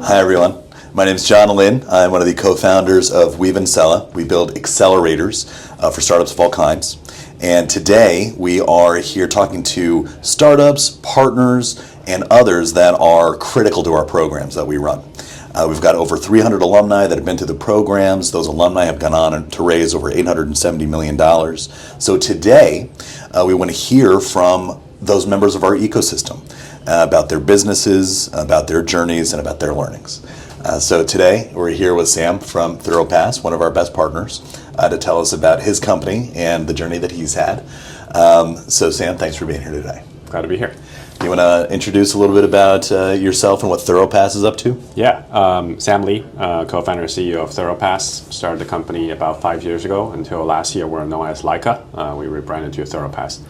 Hi everyone, my name is John Lynn. I'm one of the co-founders of WEVE and Cela. We build accelerators for startups of all kinds. And today we are here talking to startups, partners, and others that are critical to our programs that we run. We've got over 300 alumni that have been to the programs. Those alumni have gone on to raise over $870 million. So today we want to hear from those members of our ecosystem about their businesses, about their journeys, and about their learnings. So today we're here with Sam from Thoropass, one of our best partners, to tell us about his company and the journey that he's had. So Sam, thanks for being here today. Glad to be here. You want to introduce a little bit about yourself and what Thoropass is up to? Yeah, Sam Lee, co-founder and CEO of Thoropass, started the company about 5 years ago. Until last year, we're known as Leica. We rebranded to Thoropass.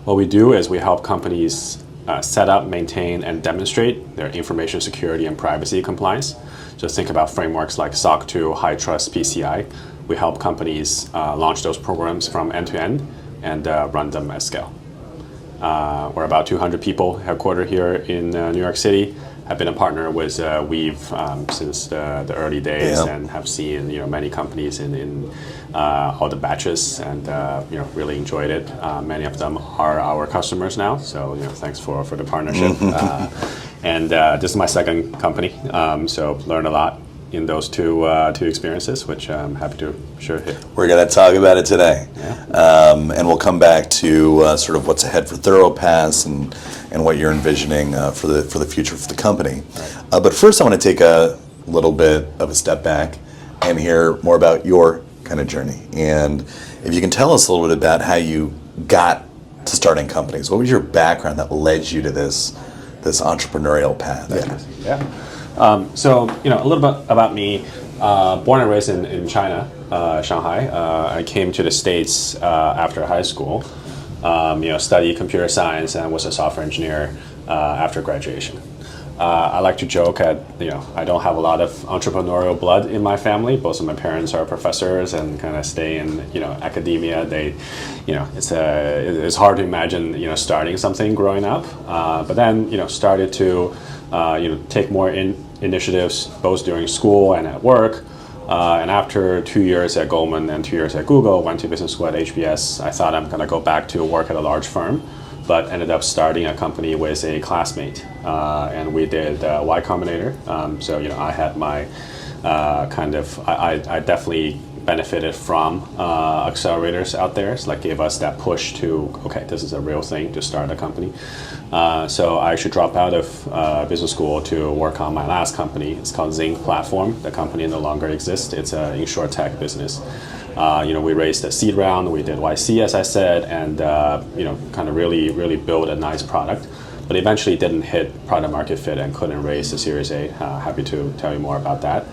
What we do is we help companies set up, maintain, and demonstrate their information security and privacy compliance. Just think about frameworks like SOC 2, High Trust, PCI. We help companies launch those programs from end to end and run them at scale. We're about 200 people, headquartered here in New York City. I've been a partner with WEVE since the early days, and have seen many companies in all the batches, and really enjoyed it. Many of them are our customers now, so thanks for the partnership. And this is my second company, so learned a lot in those two experiences, which I'm happy to share here. We're going to talk about it today, and we'll come back to sort of what's ahead for Thoropass and what you're envisioning for the future for the company. Right. But first, I want to take a little bit of a step back and hear more about your kind of journey. And if you can tell us a little bit about how you got to starting companies. What was your background that led you to this entrepreneurial path? So a little bit about me. Born and raised in China, Shanghai. I came to the States after high school. Studied computer science and was a software engineer after graduation. I like to joke I don't have a lot of entrepreneurial blood in my family. Both of my parents are professors and kind of stay in academia. They, it's hard to imagine starting something growing up. But then started to take more initiatives both during school and at work. And after 2 years at Goldman and 2 years at Google, went to business school at HBS. I thought I'm going to go back to work at a large firm, but ended up starting a company with a classmate, and we did Y Combinator. I had my I definitely benefited from accelerators out there. It's like gave us that push to, okay, this is a real thing to start a company. So I actually dropped out of business school to work on my last company. It's called Zinc Platform. The company no longer exists. It's an insurtech business. We raised a seed round. We did YC, as I said, and kind of really build a nice product. But eventually didn't hit product market fit and couldn't raise the Series A. Happy to tell you more about that.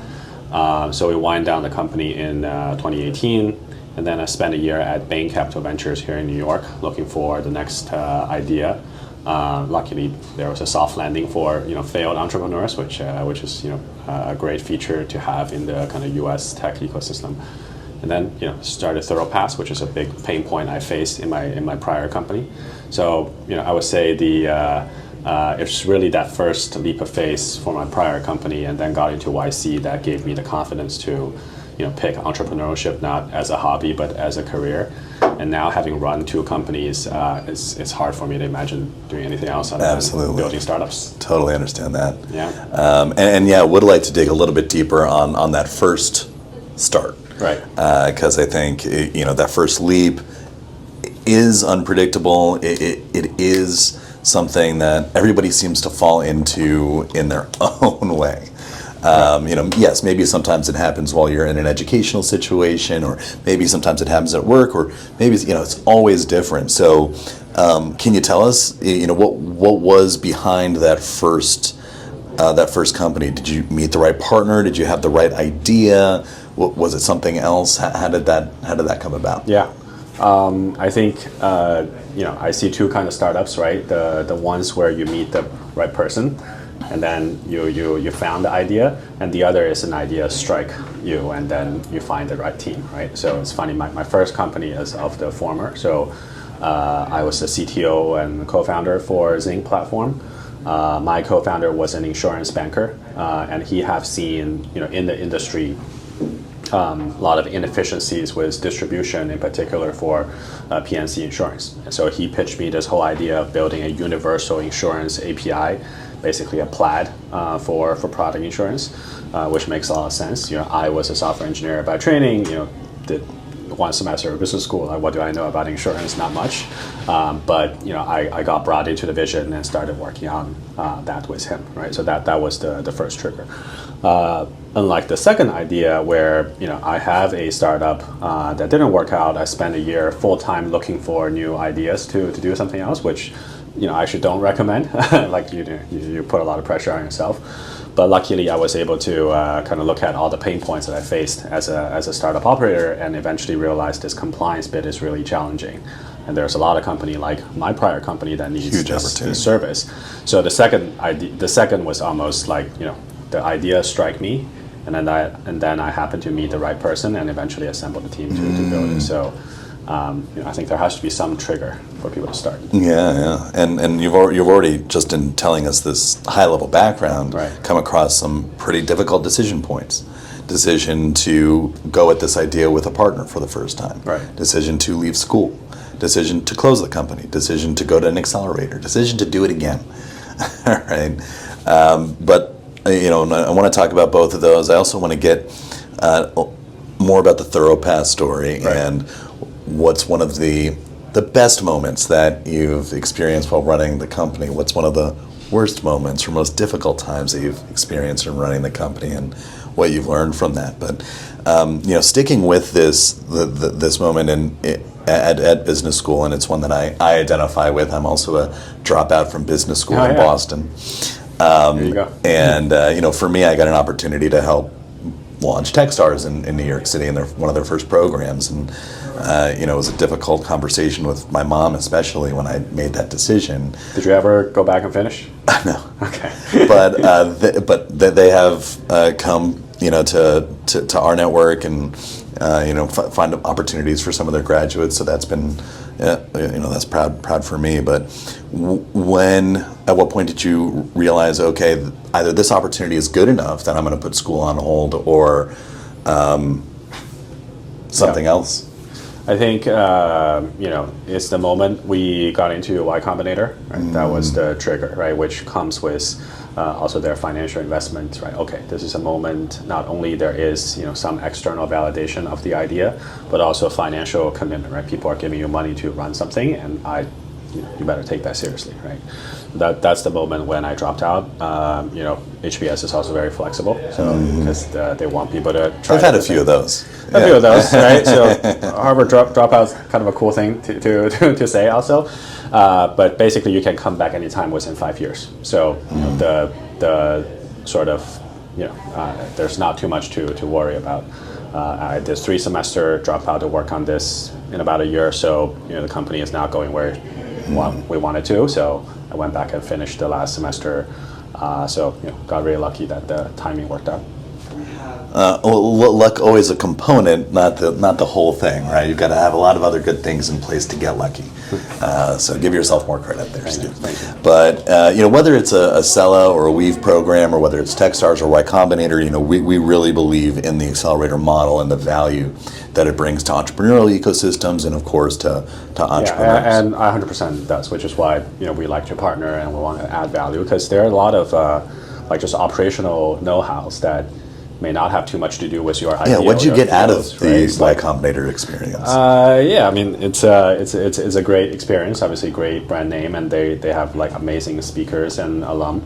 So we wind down the company in 2018, and then I spent a year at Bain Capital Ventures here in New York, looking for the next idea. Luckily, there was a soft landing for failed entrepreneurs, which is a great feature to have in the kind of U.S. tech ecosystem. And then started Thoropass, which is a big pain point I faced in my prior company. So I would say it's really that first leap of faith for my prior company, and then got into YC that gave me the confidence to pick entrepreneurship not as a hobby but as a career. And now having run two companies, it's hard for me to imagine doing anything else other than building startups. Totally understand that. Yeah. And would like to dig a little bit deeper on that first start. Right. Because I think that first leap is unpredictable. It is something that everybody seems to fall into in their own way. Yes, maybe sometimes it happens while you're in an educational situation, or maybe sometimes it happens at work, or maybe it's always different. So, can you tell us, what was behind that first company? Did you meet the right partner? Did you have the right idea? Was it something else? How did that come about? Yeah. I think I see two kind of startups, right? The ones where you meet the right person, and then you found the idea, and the other is an idea strike you, and then you find the right team, right? So it's funny. My first company is of the former. So I was the CTO and co-founder for Zinc Platform. My co-founder was an insurance banker, and he have seen, in the industry, a lot of inefficiencies with distribution, in particular for PNC insurance. And so he pitched me this whole idea of building a universal insurance API, basically a plaid for product insurance, which makes a lot of sense. I was a software engineer by training. Did one semester of business school. Like, what do I know about insurance? Not much. But I got brought into the vision and started working on that with him. Right. So that was the first trigger. Unlike the second idea, where I have a startup that didn't work out, I spent a year full time looking for new ideas to do something else, which I actually don't recommend. Like you put a lot of pressure on yourself. But luckily, I was able to kind of look at all the pain points that I faced as a startup operator, and eventually realized this compliance bit is really challenging. And there's a lot of company like my prior company that needs this service. So the second was almost like the idea strike me, and then I happened to meet the right person and eventually assemble the team to build it. So I think there has to be some trigger for people to start. Yeah. And you've already, just in telling us this high level background, come across some pretty difficult decision points. Decision to go at this idea with a partner for the first time. Right. Decision to leave school. Decision to close the company. Decision to go to an accelerator. Decision to do it again. All right. But I want to talk about both of those. I also want to get more about the Thoropass story and what's one of the best moments that you've experienced while running the company. What's one of the worst moments or most difficult times that you've experienced in running the company, and what you've learned from that. But sticking with this moment at business school, and it's one that I identify with. I'm also a dropout from business school in Boston. There you go. And for me, I got an opportunity to help launch Techstars in New York City, and one of their first programs. And it was a difficult conversation with my mom, especially when I made that decision. Did you ever go back and finish? No. Okay. but they have come to our network and find opportunities for some of their graduates. So that's been that's proud for me. But at what point did you realize, okay, either this opportunity is good enough that I'm going to put school on hold, or something else? I think it's the moment we got into Y Combinator. Right? That was the trigger, right? Which comes with also their financial investment, right? Okay, this is a moment. Not only there is some external validation of the idea, but also financial commitment, right? People are giving you money to run something, and you better take that seriously, right? That's the moment when I dropped out. HBS is also very flexible, so because they want people to try. I've had a few of those. A few of those, right? So Harvard dropout's kind of a cool thing to say also. But basically, you can come back anytime within 5 years. So the sort of there's not too much to worry about. I did 3 semester, dropped out to work on this in about a year or so. The company is now going where we wanted to. So I went back and finished the last semester. So got really lucky that the timing worked out. Luck always a component, not the whole thing, right? You've got to have a lot of other good things in place to get lucky. So give yourself more credit there, Steve. Thank you. But whether it's a Cela or a WEVE program, or whether it's Techstars or Y Combinator, we really believe in the accelerator model and the value that it brings to entrepreneurial ecosystems, and of course to entrepreneurs. Yeah, and 100% does, which is why we like to partner and we want to add value, because there are a lot of just operational know-hows that may not have too much to do with your idea. Yeah, what did you get out of the Y Like, Combinator experience? I mean, it's a great experience. Obviously, great brand name, and they have like amazing speakers and alum.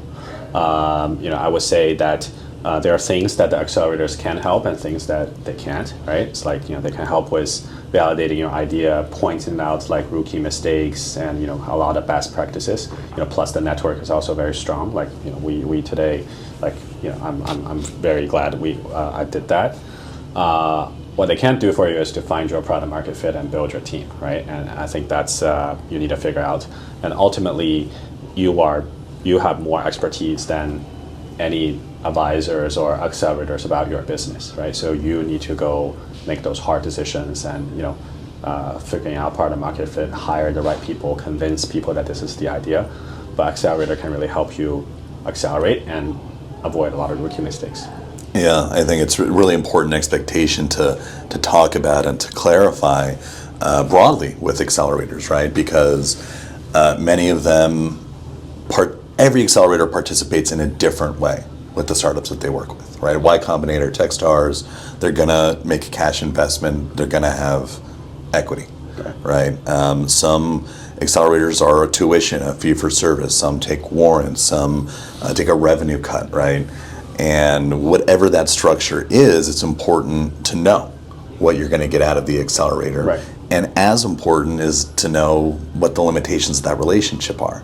I would say that there are things that the accelerators can help and things that they can't. Right? It's like they can help with validating your idea, pointing out like rookie mistakes, and a lot of best practices. Plus the network is also very strong. Like we today. Like I'm very glad I did that. What they can't do for you is to find your product market fit and build your team, right? And I think that's you need to figure out. And ultimately, you have more expertise than any advisors or accelerators about your business, right? So you need to go make those hard decisions and figuring out product market fit, hire the right people, convince people that this is the idea. but accelerator can really help you accelerate and avoid a lot of rookie mistakes. Yeah, I think it's really important expectation to talk about and to clarify broadly with accelerators, right? Because many of them, every accelerator participates in a different way with the startups that they work with, right? Y Combinator, Techstars, they're gonna make a cash investment, they're gonna have equity, right? Some accelerators are a tuition, a fee for service, some take warrants, some take a revenue cut, right? And whatever that structure is, it's important to know what you're going to get out of the accelerator. Right. And as important is to know what the limitations of that relationship are.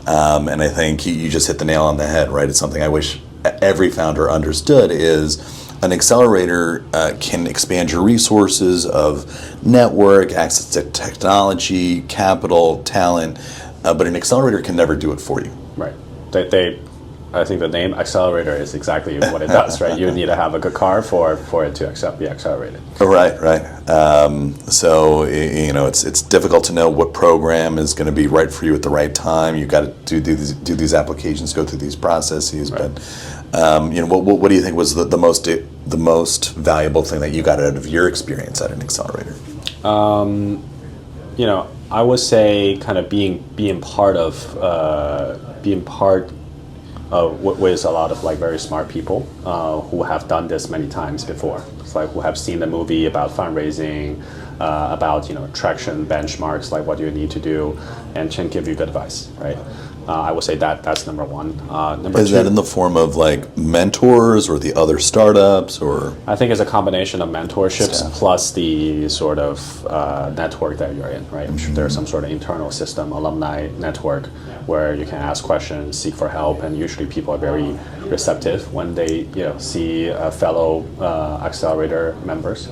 And I think you just hit the nail on the head, right? It's something I wish every founder understood is an accelerator can expand your resources of network, access to technology, capital, talent, but an accelerator can never do it for you. Right. I think the name accelerator is exactly what it does, right? You need to have a good car for it to be accelerated. Right. So it's difficult to know what program is going to be right for you at the right time. You've got to do these applications, go through these processes. Right. But what do you think was the most valuable thing that you got out of your experience at an accelerator? I would say kind of being part with a lot of like very smart people who have done this many times before. It's like who have seen the movie about fundraising, about traction benchmarks, like what you need to do, and can give you good advice, right? I would say that's number one. Number is two, that in the form of like mentors or the other startups, or? I think it's a combination of mentorships plus the sort of network that you're in, right? I'm sure there's some sort of internal system, alumni network, where you can ask questions, seek for help, and usually people are very receptive when they see fellow accelerator members,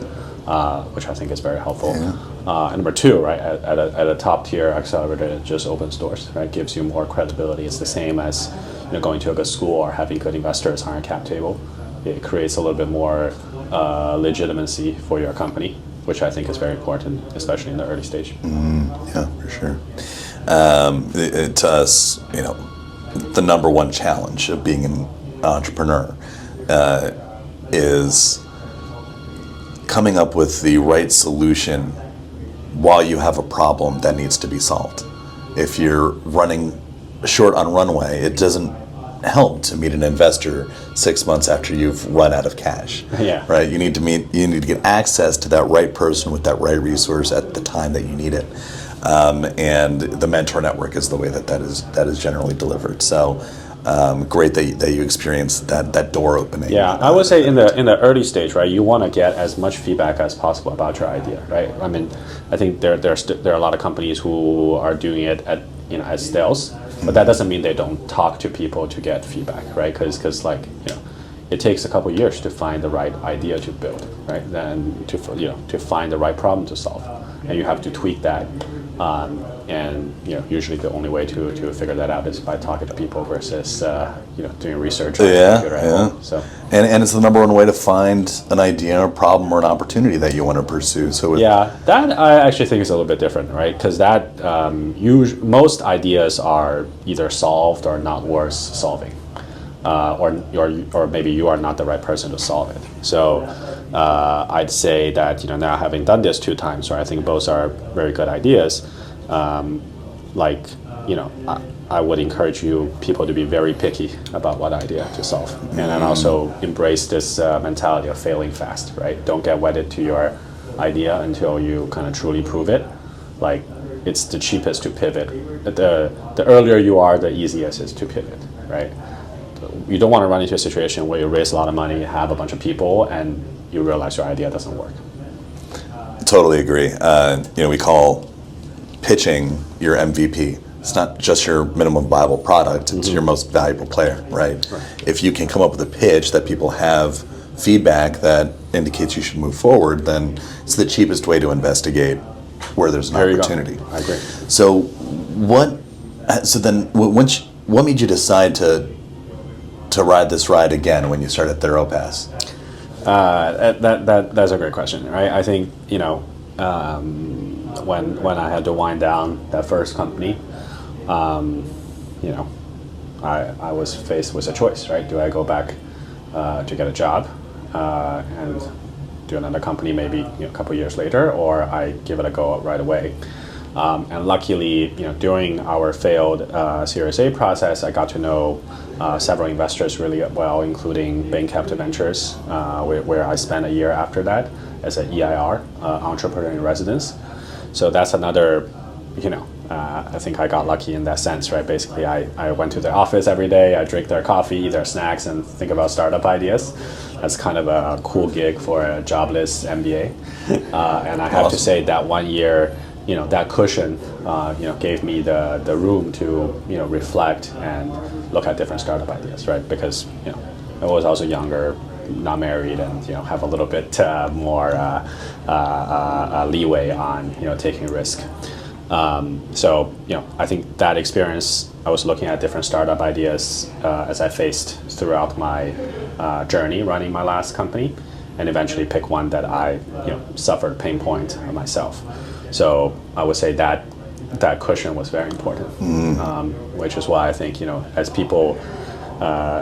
which I think is very helpful. Yeah. And number two, right, at a top tier accelerator, it just opens doors, right? Gives you more credibility. It's the same as going to a good school or having good investors on your cap table. It creates a little bit more legitimacy for your company, which I think is very important, especially in the early stage. Yeah, for sure. To us, the number one challenge of being an entrepreneur is coming up with the right solution while you have a problem that needs to be solved. If you're running short on runway, it doesn't help to meet an investor 6 months after you've run out of cash. Yeah. Right? You need to get access to that right person with that right resource at the time that you need it. And the mentor network is the way that is generally delivered. So great that you experienced that door opening. Yeah, I would say in the early stage, right, you want to get as much feedback as possible about your idea, right? I mean, I think there are a lot of companies who are doing it as stealth, but that doesn't mean they don't talk to people to get feedback, right? Because it takes a couple years to find the right idea to build, right? Then to find the right problem to solve, and you have to tweak that. And usually the only way to figure that out is by talking to people versus doing research. So and it's the number one way to find an idea, a problem, or an opportunity that you want to pursue. So that I actually think is a little bit different, right? Because that most ideas are either solved or not worth solving, or maybe you are not the right person to solve it. So I'd say that now having done this 2 times, right, I think both are very good ideas. I would encourage people to be very picky about what idea to solve, and then also embrace this mentality of failing fast, right? Don't get wedded to your idea until you kind of truly prove it. Like, it's the cheapest to pivot. The earlier you are, the easiest is to pivot, right? You don't want to run into a situation where you raise a lot of money, have a bunch of people, and you realize your idea doesn't work. Totally agree. We call pitching your MVP. It's not just your minimum viable product, it's your most valuable player, right? If you can come up with a pitch that people have feedback that indicates you should move forward, then it's the cheapest way to investigate where there's an opportunity. I agree. So what made you decide to ride this ride again when you started Thoropass? That's a great question, right? I think when I had to wind down that first company, I was faced with a choice, right? Do I go back to get a job and do another company maybe a couple years later, or I give it a go right away? And luckily, during our failed Series A process, I got to know several investors really well, including Bain Capital Ventures, where I spent a year after that as an EIR, entrepreneur in residence. So that's another, I think I got lucky in that sense, right? Basically, I went to their office every day, I drink their coffee, eat their snacks, and think about startup ideas. That's kind of a cool gig for a jobless MBA. And I have to say that 1 year, that cushion, gave me the room to, reflect and look at different startup ideas, right? Because, I was also younger, not married, and, have a little bit more leeway on, taking risk. So, I think that experience, I was looking at different startup ideas as I faced throughout my journey running my last company, and eventually pick one that I, suffered pain point myself. So I would say that cushion was very important, which is why I think, as people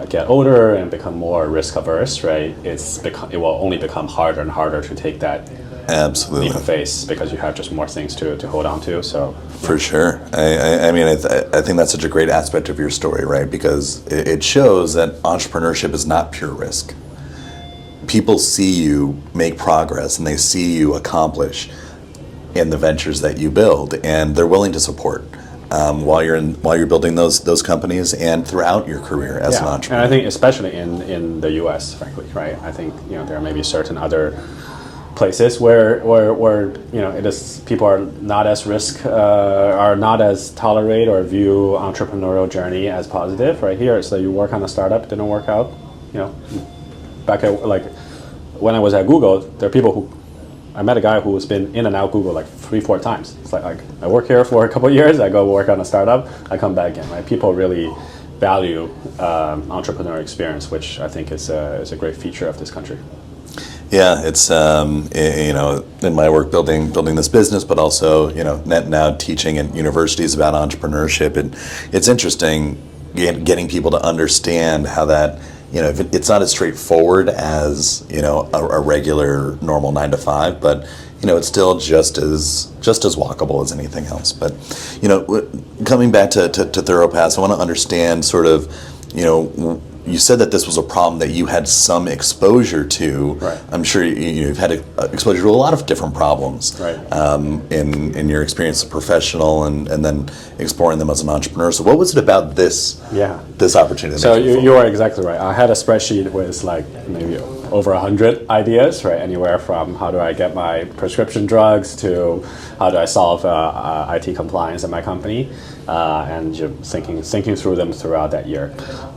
get older and become more risk averse, right, it will only become harder and harder to take that absolutely leap of faith, because you have just more things to hold on to. So for sure, I think that's such a great aspect of your story, right? Because it shows that entrepreneurship is not pure risk. People see you make progress and they see you accomplish in the ventures that you build, and they're willing to support while you're building those companies and throughout your career as an entrepreneur. And I think especially in the U.S., frankly, right? I think there may be certain other places where it is, people are not as are not as tolerate or view entrepreneurial journey as positive. Right here, so you work on a startup, didn't work out. Back at when I was at Google, there are people who. I met a guy who has been in and out Google 3-4 times. It's like I work here for a couple of years, I go work on a startup, I come back again. Right? People really value entrepreneurial experience, which I think is a great feature of this country. Yeah, it's in my work building this business, but also now teaching in universities about entrepreneurship, and it's interesting getting people to understand how that. It's not as straightforward as a regular normal 9 to 5, but it's still just as walkable as anything else. But coming back to Thoropass, I want to understand sort of you said that this was a problem that you had some exposure to. Right. I'm sure you've had exposure to a lot of different problems, right. In your experience as a professional and then exploring them as an entrepreneur. So what was it about this opportunity? So you are exactly right. I had a spreadsheet with maybe over 100 ideas, right? Anywhere from how do I get my prescription drugs to how do I solve IT compliance at my company, and thinking through them throughout that year.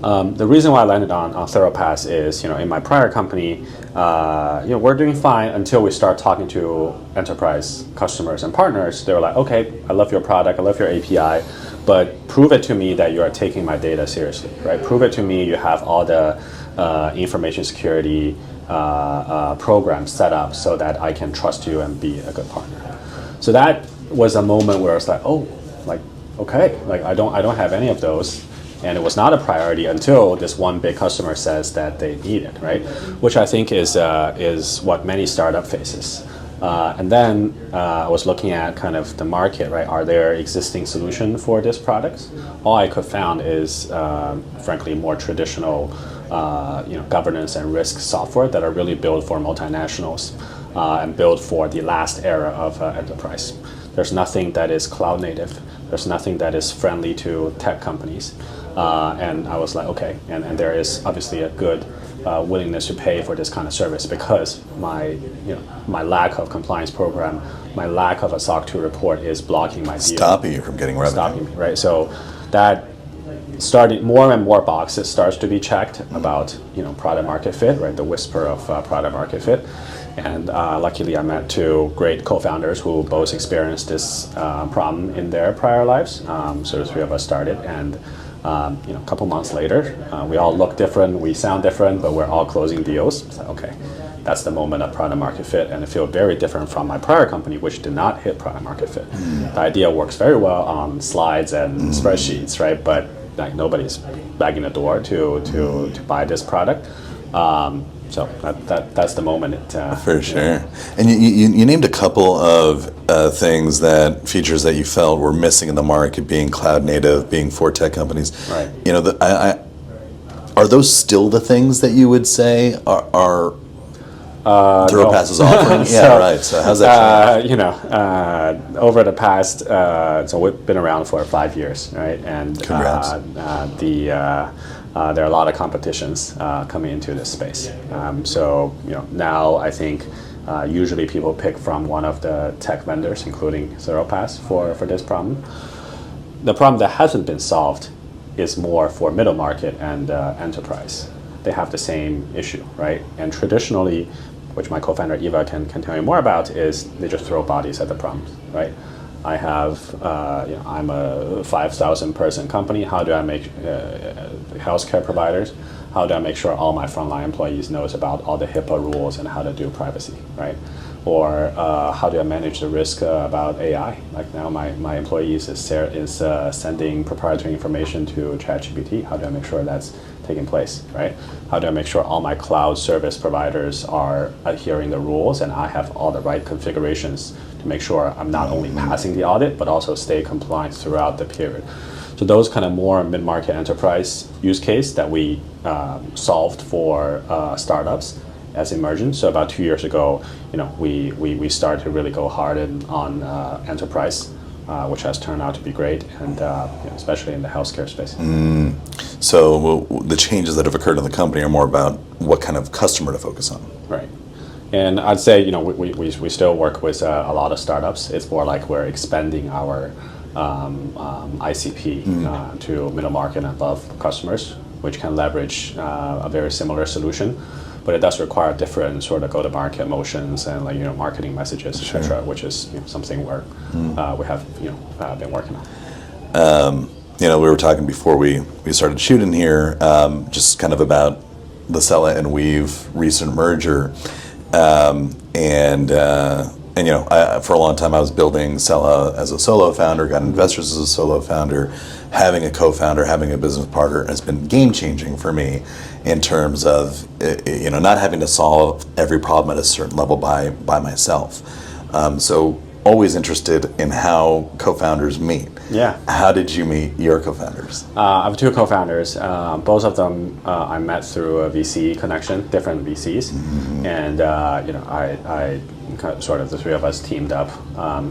The reason why I landed on Thoropass is, in my prior company, we're doing fine until we start talking to enterprise customers and partners. They were like, okay, I love your product, I love your API, but prove it to me that you are taking my data seriously, right? Prove it to me you have all the information security programs set up so that I can trust you and be a good partner. So that was a moment where I was like, okay, I don't have any of those, and it was not a priority until this one big customer says that they need it, right? Which I think is what many startup faces. And then I was looking at kind of the market, right? Are there existing solutions for this product? All I could found is, frankly, more traditional, governance and risk software that are really built for multinationals and built for the last era of enterprise. There's nothing that is cloud native. There's nothing that is friendly to tech companies. And I was like, okay, and there is obviously a good willingness to pay for this kind of service because my lack of compliance program, my lack of a SOC 2 report is blocking my deal. Stopping you from getting revenue. Stopping me, right? So that started, more and more boxes starts to be checked about product market fit, right? The whisper of product market fit. And luckily I met two great co-founders who both experienced this problem in their prior lives. So the three of us started, and a couple months later, we all look different, we sound different, but we're all closing deals. So, okay, that's the moment of product market fit, and it feels very different from my prior company, which did not hit product market fit. The idea works very well on slides and spreadsheets, right? But like nobody's banging the door to buy this product. So that's the moment. For sure. And you named a couple of features that you felt were missing in the market, being cloud native, being for tech companies. Right. Are those still the things that you would say are Thoropass is offering? Yeah, right. So how's that changed? Over the past, so we've been around for 5 years, right? And Congrats. there are a lot of competitions coming into this space. So now I think usually people pick from one of the tech vendors, including Thoropass, for this problem. The problem that hasn't been solved is more for middle market and enterprise. They have the same issue, right? And traditionally, which my co-founder Eva can tell you more about, is they just throw bodies at the problems, right? I have, I'm a 5,000 person company. How do I make healthcare providers? How do I make sure all my frontline employees knows about all the HIPAA rules and how to do privacy, right? Or how do I manage the risk about AI? Like now my employees is sending proprietary information to ChatGPT. How do I make sure that's taking place, right? How do I make sure all my cloud service providers are adhering the rules and I have all the right configurations to make sure I'm not only passing the audit, but also stay compliant throughout the period. So those kind of more mid-market enterprise use case that we solved for startups as emergent. So about 2 years ago, we started to really go hard on enterprise, which has turned out to be great, and especially in the healthcare space. So the changes that have occurred in the company are more about what kind of customer to focus on. Right. And I'd say, we still work with a lot of startups. It's more like we're expanding our ICP to middle market and above customers, which can leverage a very similar solution. But it does require different sort of go-to-market motions and marketing messages, etc., which is something we have been working on. We were talking before we started shooting here, just kind of about the Cela and WEVE recent merger, for a long time I was building Cela as a solo founder, got investors as a solo founder. Having a co-founder, having a business partner has been game-changing for me in terms of not having to solve every problem at a certain level by myself. So always interested in how co-founders meet. Yeah. How did you meet your co-founders? I have two co-founders. Both of them I met through a VC connection, different VCs, and I sort of the three of us teamed up.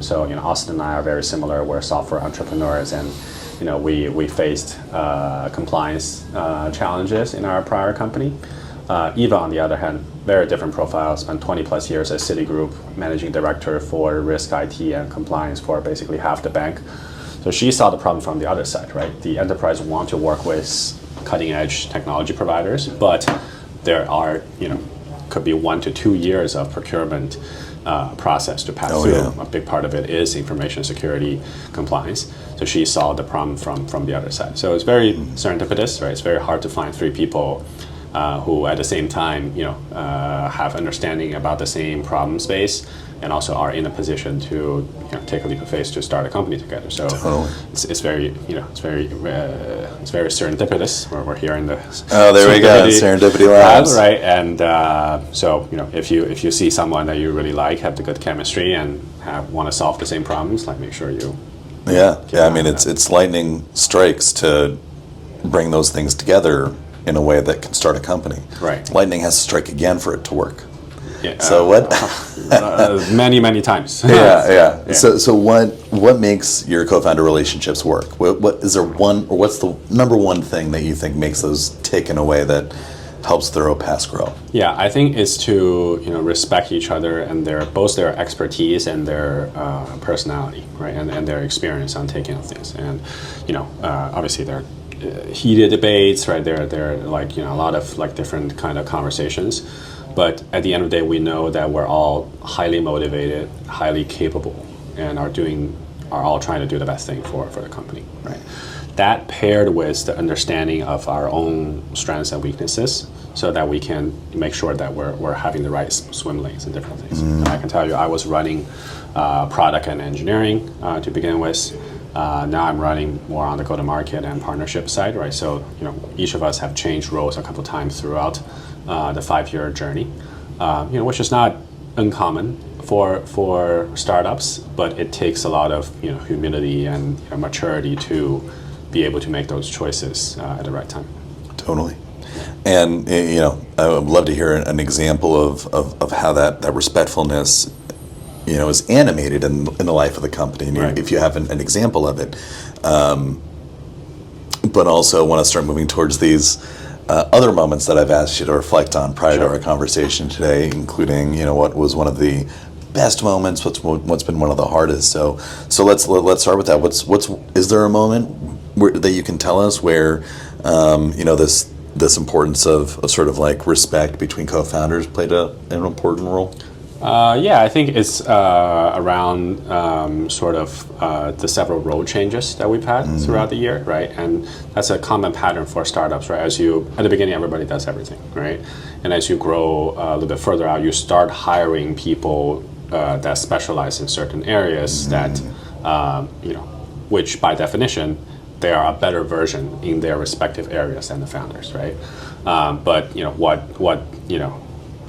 So Austin and I are very similar. We're software entrepreneurs, and we faced compliance challenges in our prior company. Eva, on the other hand, very different profile, spent 20 plus years at Citigroup, managing director for risk, IT, and compliance for basically half the bank. So she saw the problem from the other side, right? The enterprise want to work with cutting edge technology providers, but there are, could be 1 to 2 years of procurement process to pass through. Yeah. A big part of it is information security compliance. So she saw the problem from the other side. So it's very serendipitous, right? It's very hard to find three people who at the same time, have understanding about the same problem space and also are in a position to take a leap of faith to start a company together. So totally. It's very serendipitous. We're here in the there we go, Serendipity Labs, right? And so if you see someone that you really like, have the good chemistry, and want to solve the same problems, like make sure you. Yeah. I mean, it's lightning strikes to bring those things together in a way that can start a company. Right. Lightning has to strike again for it to work. Yeah, so what? many times. Yeah. So what makes your co-founder relationships work? What is there one, or what's the number one thing that you think makes those tick in a way that helps Thoropass grow? Yeah, I think it's to respect each other and both their expertise and their personality, right, and their experience on taking on things. And obviously they're heated debates, right? There are like a lot of like different kind of conversations. But at the end of the day, we know that we're all highly motivated, highly capable, and are all trying to do the best thing for the company, right? That paired with the understanding of our own strengths and weaknesses, so that we can make sure that we're having the right swim lanes and different things. And I can tell you, I was running product and engineering to begin with. Now I'm running more on the go-to-market and partnership side, right? So, each of us have changed roles a couple times throughout the 5-year journey, which is not uncommon for startups, but it takes a lot of humility and maturity to be able to make those choices at the right time. Totally. And I would love to hear an example of how that respectfulness is animated in the life of the company. And Right. if you have an example of it, but also want to start moving towards these other moments that I've asked you to reflect on prior to Sure. our conversation today, including what was one of the best moments, what's been one of the hardest. So let's start with that. Is there a moment that you can tell us where this importance of sort of like respect between co-founders played an important role? I think it's around sort of the several role changes that we've had throughout the year, right? And that's a common pattern for startups, right? At the beginning, everybody does everything, right? And as you grow a little bit further out, you start hiring people that specialize in certain areas that, which by definition, they are a better version in their respective areas than the founders, right? But what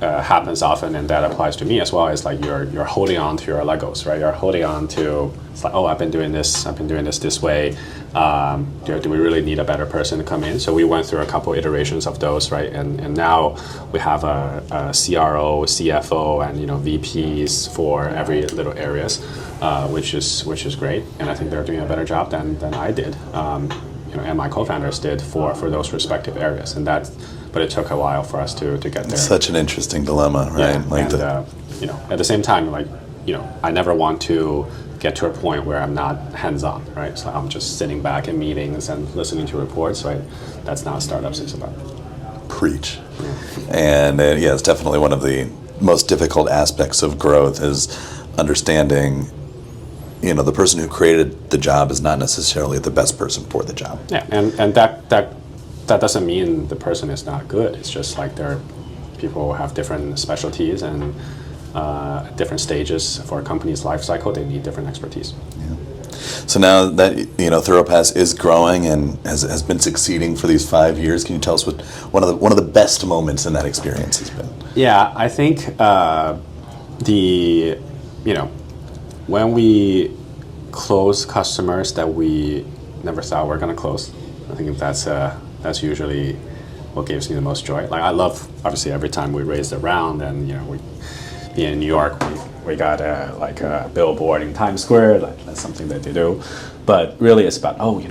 happens often, and that applies to me as well, is like you're holding on to your Legos, right? You're holding on to, it's like, oh, I've been doing this way. Do we really need a better person to come in? So we went through a couple iterations of those, right? And now we have a CRO, CFO, and VPs for every little areas, which is great. And I think they're doing a better job than I did, and my co-founders did for those respective areas. But it took a while for us to get there. It's such an interesting dilemma, right? Yeah, at the same time, I never want to get to a point where I'm not hands-on, right? So I'm just sitting back in meetings and listening to reports, right? That's not what startups is about. Preach. And it's definitely one of the most difficult aspects of growth is understanding, the person who created the job is not necessarily the best person for the job. Yeah, and that doesn't mean the person is not good. It's just like people have different specialties and at different stages for a company's life cycle, they need different expertise. Yeah. So now that Thoropass is growing and has been succeeding for these 5 years, can you tell us what one of the best moments in that experience has been? Yeah, I think when we close customers that we never thought were going to close, I think that's usually what gives me the most joy. Like I love, obviously, every time we raise a round and we be in New York, we got a billboard in Times Square. Like that's something that they do, but really it's about we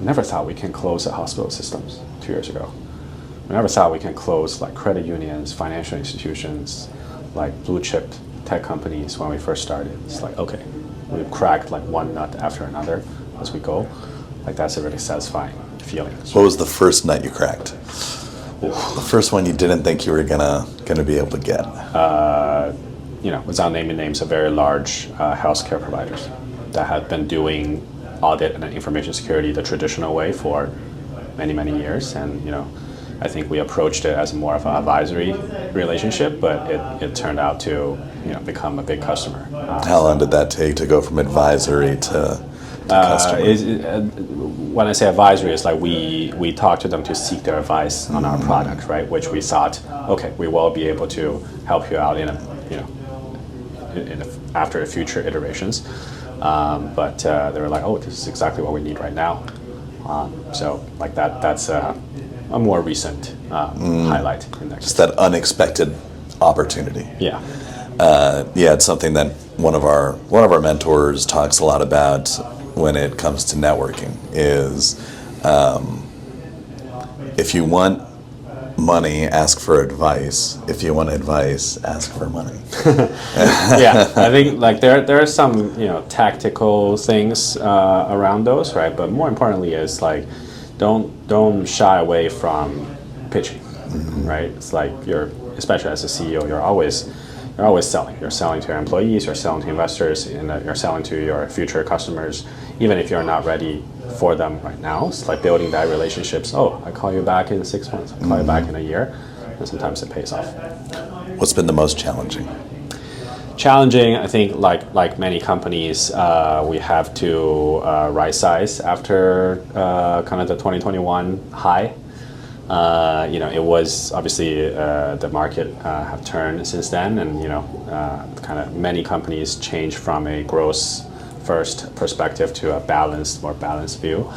never thought we can close the hospital systems 2 years ago. We never thought we can close like credit unions, financial institutions, like blue chip tech companies when we first started. It's like okay, we've cracked like one nut after another as we go. Like that's a really satisfying feeling. What was the first nut you cracked? The first one you didn't think you were gonna be able to get? Without naming names, of very large healthcare providers that had been doing audit and information security the traditional way for many, many years. And I think we approached it as more of an advisory relationship, but it turned out to become a big customer. How long did that take to go from advisory to customer? When I say advisory, it's like we talk to them to seek their advice on our product, right? Which we thought, okay, we will be able to help you out after future iterations. But they were like, oh, this is exactly what we need right now. So like that's a more recent highlight in that. Just that unexpected opportunity. Yeah. It's something that one of our mentors talks a lot about when it comes to networking is if you want money, ask for advice. If you want advice, ask for money. Yeah, I think like there are some tactical things around those, right? But more importantly, is like don't shy away from pitching, right? It's like especially as a CEO, you're always selling. You're selling to your employees, you're selling to investors, and you're selling to your future customers, even if you're not ready for them right now. It's like building that relationships. Oh, I call you back in 6 months. I call you back in a year, and sometimes it pays off. What's been the most challenging? challenging. I think like many companies, we have to right size after kind of the 2021 high. It was obviously the market have turned since then, and kind of many companies changed from a growth first perspective to a more balanced view,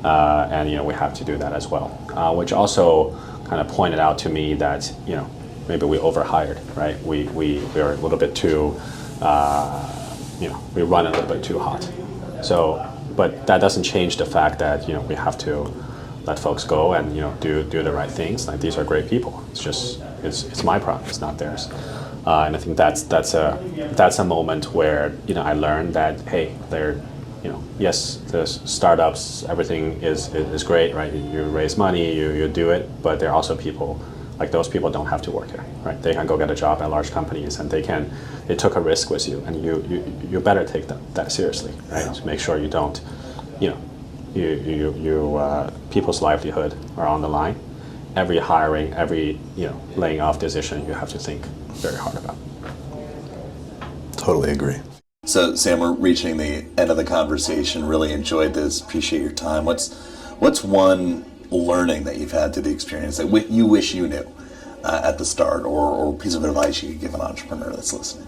and we have to do that as well, which also kind of pointed out to me that maybe we overhired, right? We're a little bit too, we run a little bit too hot. So, but that doesn't change the fact that we have to let folks go and do the right things. Like, these are great people. It's just it's my problem. It's not theirs. And I think that's a moment where I learned that, hey, they're yes, the startups, everything is great, right? You raise money, you do it, but there are also people. Like, those people don't have to work here, right? They can go get a job at large companies, and they took a risk with you, and you better take that seriously, right? Yeah. To make sure you don't, people's livelihood are on the line. Every hiring, every laying off decision, you have to think very hard about. Totally agree. So, Sam, we're reaching the end of the conversation. Really enjoyed this. Appreciate your time. What's one learning that you've had through the experience that you wish you knew at the start, or piece of advice you could give an entrepreneur that's listening?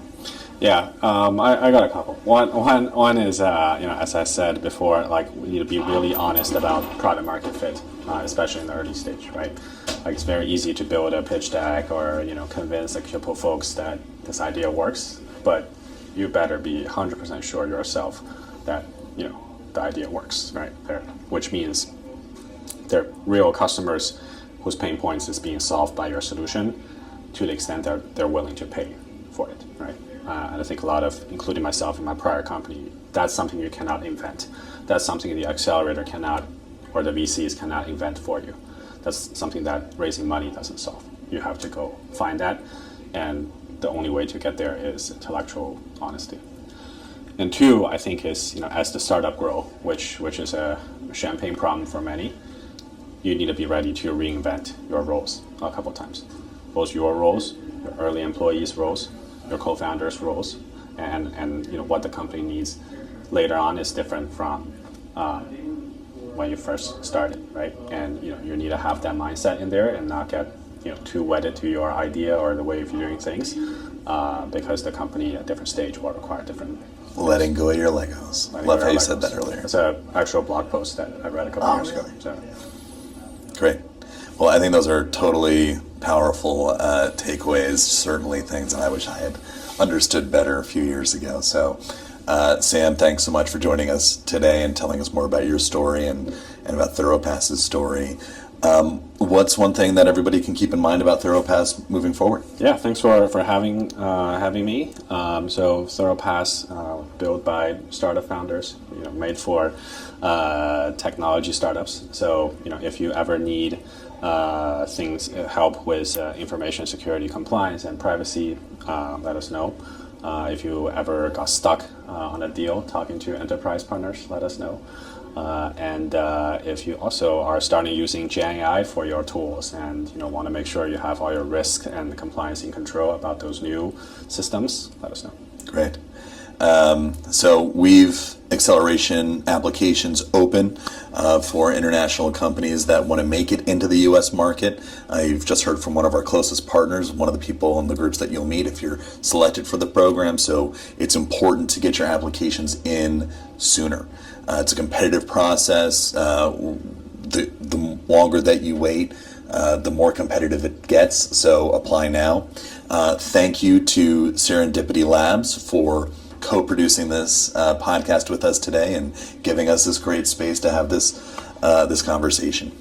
Yeah, I got a couple. One is, as I said before, like, we need to be really honest about product market fit, especially in the early stage, right? Like, it's very easy to build a pitch deck or convince a couple folks that this idea works, but you better be 100% sure yourself that the idea works, right? Which means they're real customers whose pain points is being solved by your solution, to the extent they're willing to pay for it, right? And I think a lot of, including myself in my prior company, that's something you cannot invent. That's something the accelerator cannot, or the VCs cannot invent for you. That's something that raising money doesn't solve. You have to go find that, and the only way to get there is intellectual honesty. And two, I think, is as the startup grow, which is a champagne problem for many, you need to be ready to reinvent your roles a couple times. Both your roles, your early employees' roles, your co-founders' roles, and what the company needs later on is different from when you first started, right? And you need to have that mindset in there and not get too wedded to your idea or the way of doing things, because the company at different stage will require different. Letting go of your Legos. Love how you said that earlier. It's an actual blog post that I read a couple years ago. So. Great. Well, I think those are totally powerful takeaways, certainly things that I wish I had understood better a few years ago. So, Sam, thanks so much for joining us today and telling us more about your story and about Thoropass's story. What's one thing that everybody can keep in mind about Thoropass moving forward? Yeah, thanks for having me. So Thoropass, built by startup founders, made for technology startups. So if you ever need help with information security, compliance, and privacy, let us know. If you ever got stuck on a deal talking to enterprise partners, let us know. And if you also are starting using Gen AI for your tools and want to make sure you have all your risk and compliance in control about those new systems, let us know. Great. So WEVE acceleration applications open for international companies that want to make it into the U.S. market. You've just heard from one of our closest partners, one of the people in the groups that you'll meet if you're selected for the program. So it's important to get your applications in sooner. It's a competitive process. The longer that you wait, the more competitive it gets. So apply now. Thank you to Serendipity Labs for co-producing this podcast with us today and giving us this great space to have this conversation.